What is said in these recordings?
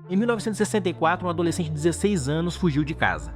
Em 1964, um adolescente de 16 anos fugiu de casa.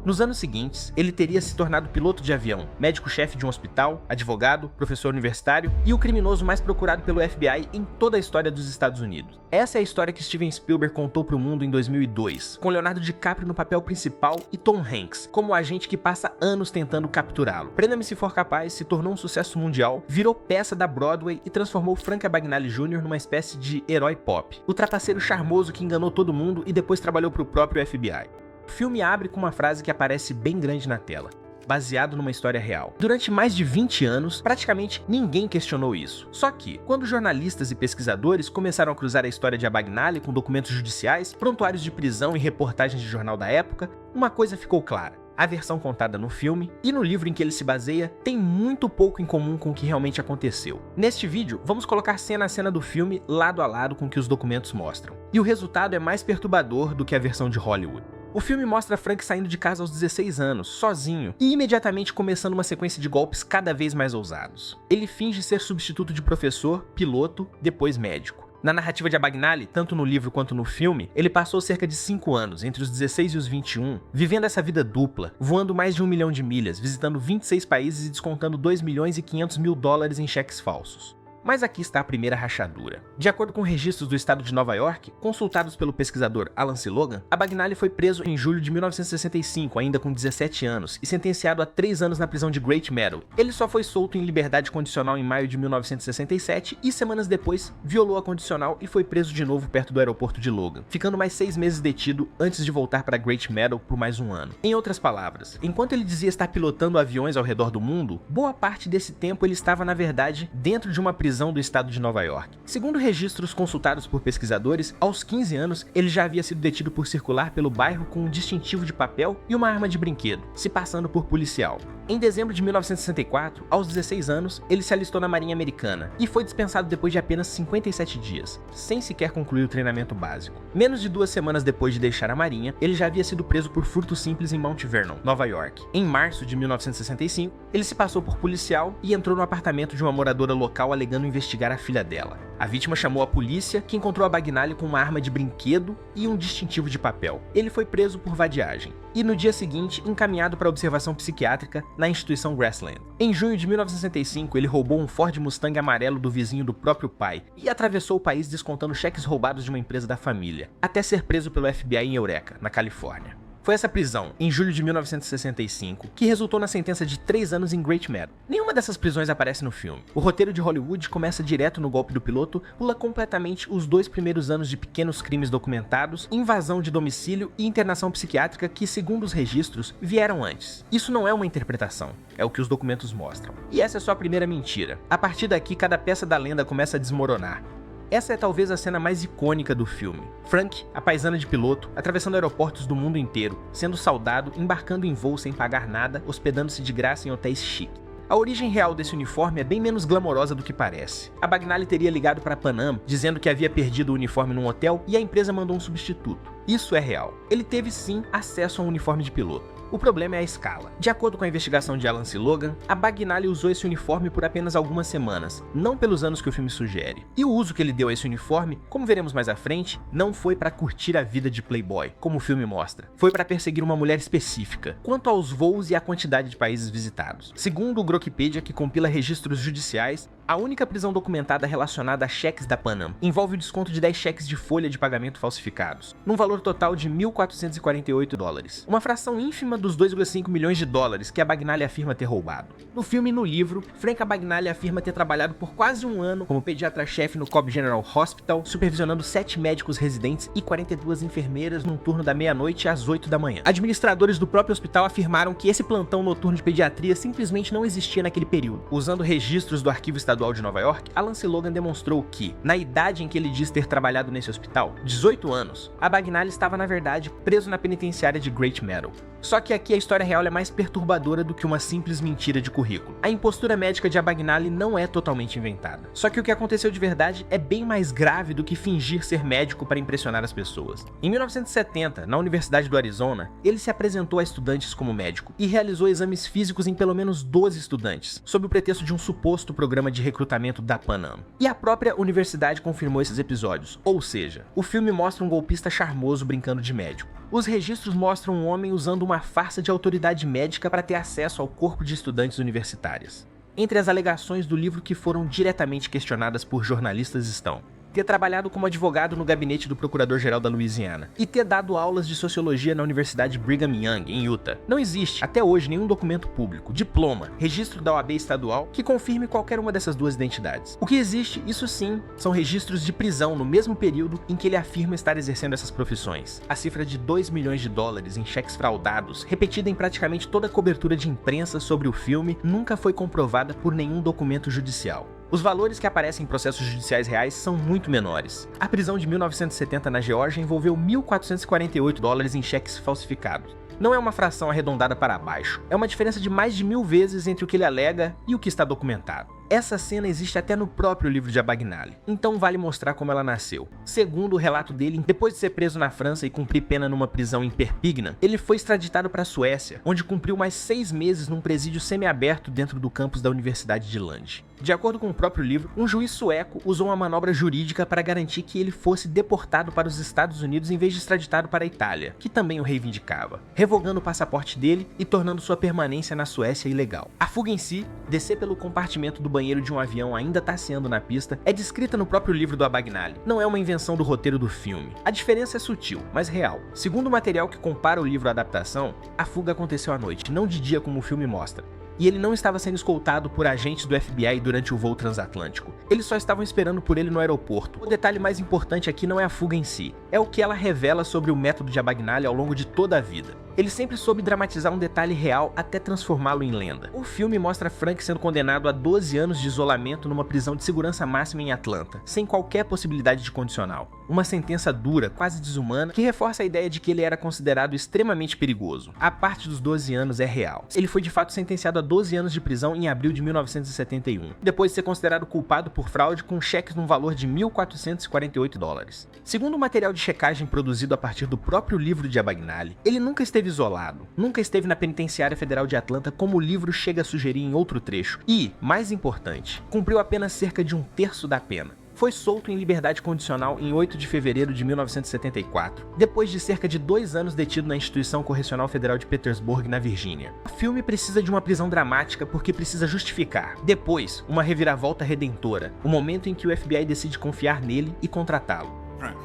Nos anos seguintes, ele teria se tornado piloto de avião, médico-chefe de um hospital, advogado, professor universitário e o criminoso mais procurado pelo FBI em toda a história dos Estados Unidos. Essa é a história que Steven Spielberg contou para o mundo em 2002, com Leonardo DiCaprio no papel principal e Tom Hanks como o agente que passa anos tentando capturá-lo. Prenda-me se for capaz se tornou um sucesso mundial, virou peça da Broadway e transformou Frank Abagnale Jr. numa espécie de herói pop, o trapaceiro charmoso que enganou todo mundo e depois trabalhou para o próprio FBI. O filme abre com uma frase que aparece bem grande na tela, baseado numa história real. Durante mais de 20 anos, praticamente ninguém questionou isso. Só que, quando jornalistas e pesquisadores começaram a cruzar a história de Abagnale com documentos judiciais, prontuários de prisão e reportagens de jornal da época, uma coisa ficou clara. A versão contada no filme e no livro em que ele se baseia tem muito pouco em comum com o que realmente aconteceu. Neste vídeo, vamos colocar cena a cena do filme lado a lado com o que os documentos mostram. E o resultado é mais perturbador do que a versão de Hollywood. O filme mostra Frank saindo de casa aos 16 anos, sozinho, e imediatamente começando uma sequência de golpes cada vez mais ousados. Ele finge ser substituto de professor, piloto, depois médico. Na narrativa de Abagnale, tanto no livro quanto no filme, ele passou cerca de 5 anos, entre os 16 e os 21, vivendo essa vida dupla, voando mais de 1 milhão de milhas, visitando 26 países e descontando 2 milhões e 500 mil dólares em cheques falsos. Mas aqui está a primeira rachadura. De acordo com registros do estado de Nova York, consultados pelo pesquisador Alan C. Logan, Abagnale foi preso em julho de 1965, ainda com 17 anos, e sentenciado a 3 anos na prisão de Great Meadow. Ele só foi solto em liberdade condicional em maio de 1967 e, semanas depois, violou a condicional e foi preso de novo perto do aeroporto de Logan, ficando mais 6 meses detido antes de voltar para Great Meadow por mais um ano. Em outras palavras, enquanto ele dizia estar pilotando aviões ao redor do mundo, boa parte desse tempo ele estava, na verdade, dentro de uma prisão do estado de Nova York. Segundo registros consultados por pesquisadores, aos 15 anos ele já havia sido detido por circular pelo bairro com um distintivo de papel e uma arma de brinquedo, se passando por policial. Em dezembro de 1964, aos 16 anos, ele se alistou na Marinha Americana e foi dispensado depois de apenas 57 dias, sem sequer concluir o treinamento básico. Menos de 2 semanas depois de deixar a Marinha, ele já havia sido preso por furto simples em Mount Vernon, Nova York. Em março de 1965, ele se passou por policial e entrou no apartamento de uma moradora local alegando investigar a filha dela. A vítima chamou a polícia, que encontrou Abagnale com uma arma de brinquedo e um distintivo de papel. Ele foi preso por vadiagem e no dia seguinte encaminhado para observação psiquiátrica na instituição Graceland. Em junho de 1965, ele roubou um Ford Mustang amarelo do vizinho do próprio pai e atravessou o país descontando cheques roubados de uma empresa da família, até ser preso pelo FBI em Eureka, na Califórnia. Foi essa prisão, em julho de 1965, que resultou na sentença de 3 anos em Great Meadow. Nenhuma dessas prisões aparece no filme. O roteiro de Hollywood começa direto no golpe do piloto, pula completamente os 2 primeiros anos de pequenos crimes documentados, invasão de domicílio e internação psiquiátrica que, segundo os registros, vieram antes. Isso não é uma interpretação, é o que os documentos mostram. E essa é só a primeira mentira. A partir daqui, cada peça da lenda começa a desmoronar. Essa é talvez a cena mais icônica do filme. Frank, a paisana de piloto, atravessando aeroportos do mundo inteiro, sendo saudado, embarcando em voo sem pagar nada, hospedando-se de graça em hotéis chiques. A origem real desse uniforme é bem menos glamourosa do que parece. Abagnale teria ligado para a Pan Am, dizendo que havia perdido o uniforme num hotel e a empresa mandou um substituto. Isso é real. Ele teve sim acesso a um uniforme de piloto. O problema é a escala. De acordo com a investigação de Alan C. Logan, Abagnale usou esse uniforme por apenas algumas semanas, não pelos anos que o filme sugere. E o uso que ele deu a esse uniforme, como veremos mais à frente, não foi para curtir a vida de playboy, como o filme mostra. Foi para perseguir uma mulher específica, quanto aos voos e a quantidade de países visitados. Segundo o Grokipedia, que compila registros judiciais, a única prisão documentada relacionada a cheques da Pan Am envolve o desconto de 10 cheques de folha de pagamento falsificados, num valor total de 1.448 dólares, uma fração ínfima dos 2,5 milhões de dólares que Abagnale afirma ter roubado. No filme e no livro, Frank Abagnale afirma ter trabalhado por quase um ano como pediatra-chefe no Cobb General Hospital, supervisionando 7 médicos residentes e 42 enfermeiras num turno da meia-noite às 8 da manhã. Administradores do próprio hospital afirmaram que esse plantão noturno de pediatria simplesmente não existia naquele período. Usando registros do Arquivo Estadual de Nova York, Alan C. Logan demonstrou que, na idade em que ele diz ter trabalhado nesse hospital, 18 anos, Abagnale estava na verdade preso na penitenciária de Great Meadow. Só que aqui a história real é mais perturbadora do que uma simples mentira de currículo. A impostura médica de Abagnale não é totalmente inventada. Só que o que aconteceu de verdade é bem mais grave do que fingir ser médico para impressionar as pessoas. Em 1970, na Universidade do Arizona, ele se apresentou a estudantes como médico e realizou exames físicos em pelo menos 12 estudantes, sob o pretexto de um suposto programa de recrutamento da Pan Am. E a própria universidade confirmou esses episódios, ou seja, o filme mostra um golpista charmoso brincando de médico. Os registros mostram um homem usando uma farsa de autoridade médica para ter acesso ao corpo de estudantes universitárias. Entre as alegações do livro que foram diretamente questionadas por jornalistas estão ter trabalhado como advogado no gabinete do Procurador-Geral da Louisiana e ter dado aulas de sociologia na Universidade Brigham Young, em Utah. Não existe, até hoje, nenhum documento público, diploma, registro da OAB estadual que confirme qualquer uma dessas duas identidades. O que existe, isso sim, são registros de prisão no mesmo período em que ele afirma estar exercendo essas profissões. A cifra de 2 milhões de dólares em cheques fraudados, repetida em praticamente toda a cobertura de imprensa sobre o filme, nunca foi comprovada por nenhum documento judicial. Os valores que aparecem em processos judiciais reais são muito menores. A prisão de 1970 na Geórgia envolveu 1.448 dólares em cheques falsificados. Não é uma fração arredondada para baixo, é uma diferença de mais de 1000 vezes entre o que ele alega e o que está documentado. Essa cena existe até no próprio livro de Abagnale, então vale mostrar como ela nasceu. Segundo o relato dele, depois de ser preso na França e cumprir pena numa prisão em Perpignan, ele foi extraditado para a Suécia, onde cumpriu mais 6 meses num presídio semiaberto dentro do campus da Universidade de Lund. De acordo com o próprio livro, um juiz sueco usou uma manobra jurídica para garantir que ele fosse deportado para os Estados Unidos em vez de extraditado para a Itália, que também o reivindicava, revogando o passaporte dele e tornando sua permanência na Suécia ilegal. A fuga em si, descer pelo compartimento do banheiro de um avião ainda taceando na pista, é descrita no próprio livro do Abagnale. Não é uma invenção do roteiro do filme. A diferença é sutil, mas real. Segundo o material que compara o livro à adaptação, a fuga aconteceu à noite, não de dia como o filme mostra. E ele não estava sendo escoltado por agentes do FBI durante o voo transatlântico. Eles só estavam esperando por ele no aeroporto. O detalhe mais importante aqui não é a fuga em si, é o que ela revela sobre o método de Abagnale ao longo de toda a vida. Ele sempre soube dramatizar um detalhe real até transformá-lo em lenda. O filme mostra Frank sendo condenado a 12 anos de isolamento numa prisão de segurança máxima em Atlanta, sem qualquer possibilidade de condicional. Uma sentença dura, quase desumana, que reforça a ideia de que ele era considerado extremamente perigoso. A parte dos 12 anos é real. Ele foi de fato sentenciado a 12 anos de prisão em abril de 1971, depois de ser considerado culpado por fraude com cheques no valor de 1.448 dólares. Segundo o material de checagem produzido a partir do próprio livro de Abagnale, ele nunca esteve isolado, nunca esteve na Penitenciária Federal de Atlanta, como o livro chega a sugerir em outro trecho, e, mais importante, cumpriu apenas cerca de 1/3 da pena. Foi solto em liberdade condicional em 8 de fevereiro de 1974, depois de cerca de 2 anos detido na Instituição Correcional Federal de Petersburg, na Virgínia. O filme precisa de uma prisão dramática porque precisa justificar, depois, uma reviravolta redentora, o momento em que o FBI decide confiar nele e contratá-lo. Frank,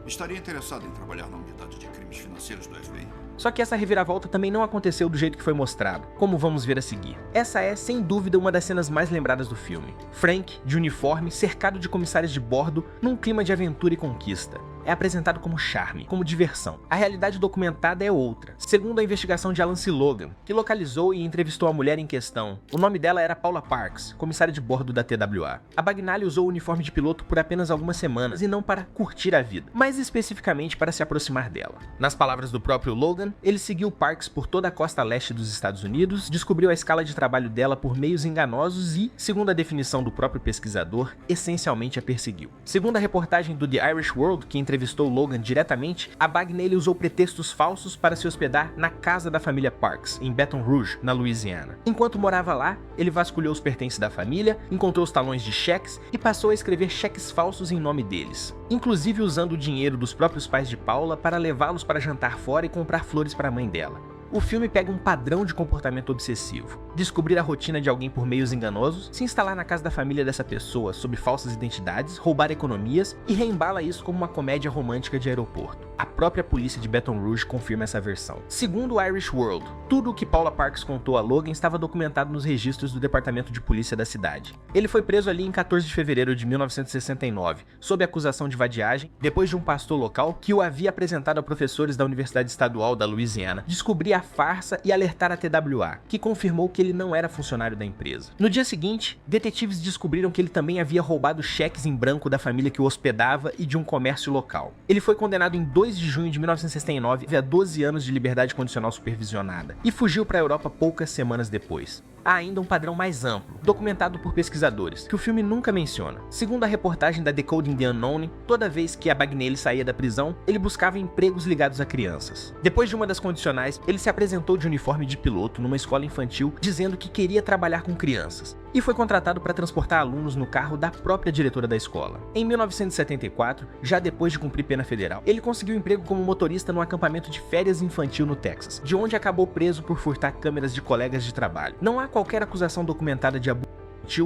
estaria interessado em trabalhar na unidade de crimes financeiros do FBI? Só que essa reviravolta também não aconteceu do jeito que foi mostrado, como vamos ver a seguir. Essa é, sem dúvida, uma das cenas mais lembradas do filme. Frank, de uniforme, cercado de comissários de bordo, num clima de aventura e conquista. É apresentado como charme, como diversão. A realidade documentada é outra. Segundo a investigação de Alan C. Logan, que localizou e entrevistou a mulher em questão, o nome dela era Paula Parks, comissária de bordo da TWA. Abagnale usou o uniforme de piloto por apenas algumas semanas e não para curtir a vida, mas especificamente para se aproximar dela. Nas palavras do próprio Logan, ele seguiu Parks por toda a costa leste dos Estados Unidos, descobriu a escala de trabalho dela por meios enganosos e, segundo a definição do próprio pesquisador, essencialmente a perseguiu. Segundo a reportagem do The Irish World, que entrevistou Logan diretamente, Abagnale usou pretextos falsos para se hospedar na casa da família Parks, em Baton Rouge, na Louisiana. Enquanto morava lá, ele vasculhou os pertences da família, encontrou os talões de cheques e passou a escrever cheques falsos em nome deles, inclusive usando o dinheiro dos próprios pais de Paula para levá-los para jantar fora e comprar flores para a mãe dela. O filme pega um padrão de comportamento obsessivo, descobrir a rotina de alguém por meios enganosos, se instalar na casa da família dessa pessoa sob falsas identidades, roubar economias e reembala isso como uma comédia romântica de aeroporto. A própria polícia de Baton Rouge confirma essa versão. Segundo o Irish World, tudo o que Paula Parks contou a Logan estava documentado nos registros do departamento de polícia da cidade. Ele foi preso ali em 14 de fevereiro de 1969, sob acusação de vadiagem, depois de um pastor local que o havia apresentado a professores da Universidade Estadual da Louisiana descobrir a farsa e alertar a TWA, que confirmou que ele não era funcionário da empresa. No dia seguinte, detetives descobriram que ele também havia roubado cheques em branco da família que o hospedava e de um comércio local. Ele foi condenado em 2 de junho de 1969 a 12 anos de liberdade condicional supervisionada e fugiu para a Europa poucas semanas depois. Há ainda um padrão mais amplo, documentado por pesquisadores, que o filme nunca menciona. Segundo a reportagem da Decoding the Unknown, toda vez que Abagnale saía da prisão, ele buscava empregos ligados a crianças. Depois de uma das condicionais, ele se apresentou de uniforme de piloto numa escola infantil, dizendo que queria trabalhar com crianças. e foi contratado para transportar alunos no carro da própria diretora da escola. Em 1974, já depois de cumprir pena federal, ele conseguiu emprego como motorista num acampamento de férias infantil no Texas, de onde acabou preso por furtar câmeras de colegas de trabalho. Não há qualquer acusação documentada de abuso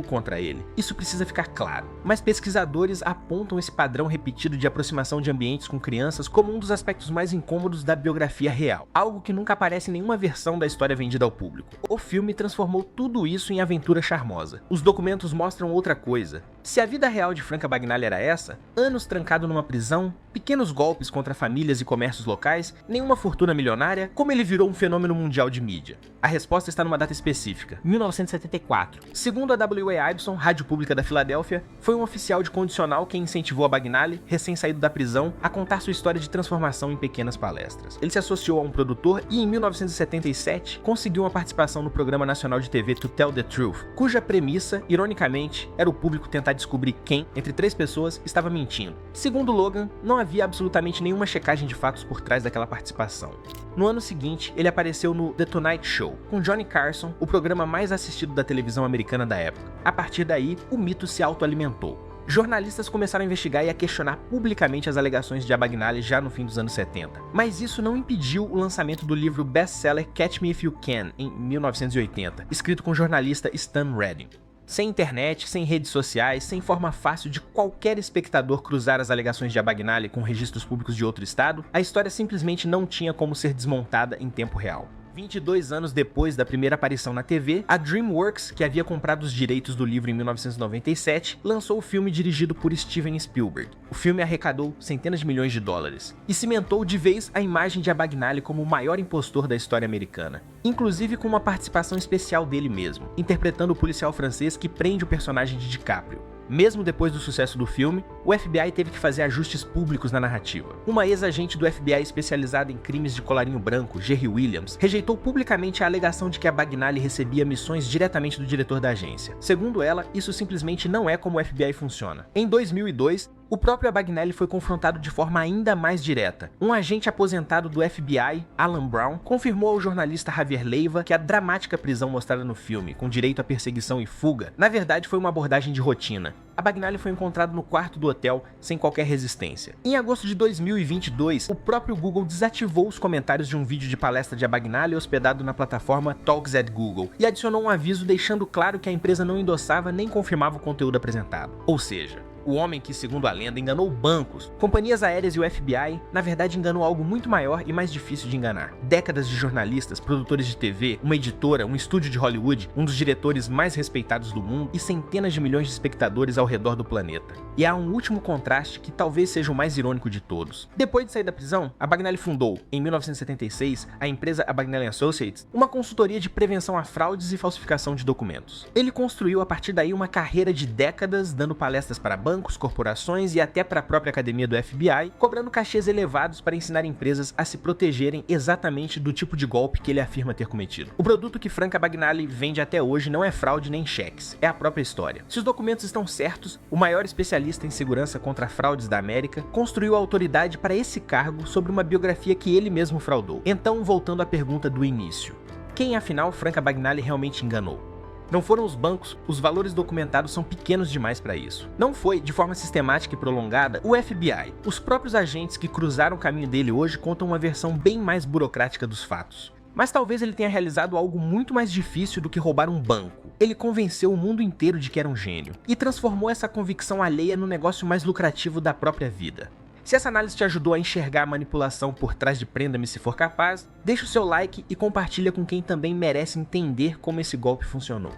contra ele. Isso precisa ficar claro. Mas pesquisadores apontam esse padrão repetido de aproximação de ambientes com crianças como um dos aspectos mais incômodos da biografia real, algo que nunca aparece em nenhuma versão da história vendida ao público. O filme transformou tudo isso em aventura charmosa. Os documentos mostram outra coisa. Se a vida real de Frank Abagnale era essa, anos trancado numa prisão, pequenos golpes contra famílias e comércios locais, nenhuma fortuna milionária, como ele virou um fenômeno mundial de mídia? A resposta está numa data específica, 1974. Segundo a W.A. Ibsen, rádio pública da Filadélfia, foi um oficial de condicional quem incentivou Abagnale, recém-saído da prisão, a contar sua história de transformação em pequenas palestras. Ele se associou a um produtor e, em 1977, conseguiu uma participação no programa nacional de TV To Tell the Truth, cuja premissa, ironicamente, era o público tentar descobrir quem, entre 3 pessoas, estava mentindo. Segundo Logan, não havia absolutamente nenhuma checagem de fatos por trás daquela participação. No ano seguinte, ele apareceu no The Tonight Show, com Johnny Carson, o programa mais assistido da televisão americana da época. A partir daí, o mito se autoalimentou. Jornalistas começaram a investigar e a questionar publicamente as alegações de Abagnale já no fim dos anos 70. Mas isso não impediu o lançamento do livro best-seller Catch Me If You Can, em 1980, escrito com o jornalista Stan Redding. Sem internet, sem redes sociais, sem forma fácil de qualquer espectador cruzar as alegações de Abagnale com registros públicos de outro estado, a história simplesmente não tinha como ser desmontada em tempo real. 22 anos depois da primeira aparição na TV, a DreamWorks, que havia comprado os direitos do livro em 1997, lançou o filme dirigido por Steven Spielberg. O filme arrecadou centenas de milhões de dólares e cimentou de vez a imagem de Abagnale como o maior impostor da história americana, inclusive com uma participação especial dele mesmo, interpretando o policial francês que prende o personagem de DiCaprio. Mesmo depois do sucesso do filme, o FBI teve que fazer ajustes públicos na narrativa. Uma ex-agente do FBI especializada em crimes de colarinho branco, Jerry Williams, rejeitou publicamente a alegação de que Abagnale recebia missões diretamente do diretor da agência. Segundo ela, isso simplesmente não é como o FBI funciona. Em 2002, o próprio Abagnale foi confrontado de forma ainda mais direta. Um agente aposentado do FBI, Alan Brown, confirmou ao jornalista Javier Leiva que a dramática prisão mostrada no filme, com direito à perseguição e fuga, na verdade foi uma abordagem de rotina. Abagnale foi encontrado no quarto do hotel, sem qualquer resistência. Em agosto de 2022, o próprio Google desativou os comentários de um vídeo de palestra de Abagnale hospedado na plataforma Talks at Google e adicionou um aviso deixando claro que a empresa não endossava nem confirmava o conteúdo apresentado. Ou seja, o homem que, segundo a lenda, enganou bancos, companhias aéreas e o FBI, na verdade enganou algo muito maior e mais difícil de enganar. Décadas de jornalistas, produtores de TV, uma editora, um estúdio de Hollywood, um dos diretores mais respeitados do mundo e centenas de milhões de espectadores ao redor do planeta. E há um último contraste que talvez seja o mais irônico de todos. Depois de sair da prisão, Abagnale fundou, em 1976, a empresa Abagnale Associates, uma consultoria de prevenção a fraudes e falsificação de documentos. Ele construiu a partir daí uma carreira de décadas, dando palestras para bancos, corporações e até para a própria academia do FBI, cobrando cachês elevados para ensinar empresas a se protegerem exatamente do tipo de golpe que ele afirma ter cometido. O produto que Frank Abagnale vende até hoje não é fraude nem cheques, é a própria história. Se os documentos estão certos, o maior especialista em segurança contra fraudes da América construiu a autoridade para esse cargo sobre uma biografia que ele mesmo fraudou. Então, voltando à pergunta do início, quem afinal Frank Abagnale realmente enganou? Não foram os bancos, os valores documentados são pequenos demais para isso. Não foi, de forma sistemática e prolongada, o FBI. Os próprios agentes que cruzaram o caminho dele hoje contam uma versão bem mais burocrática dos fatos. Mas talvez ele tenha realizado algo muito mais difícil do que roubar um banco. Ele convenceu o mundo inteiro de que era um gênio, e transformou essa convicção alheia no negócio mais lucrativo da própria vida. Se essa análise te ajudou a enxergar a manipulação por trás de Prenda-me se for capaz, deixa o seu like e compartilha com quem também merece entender como esse golpe funcionou.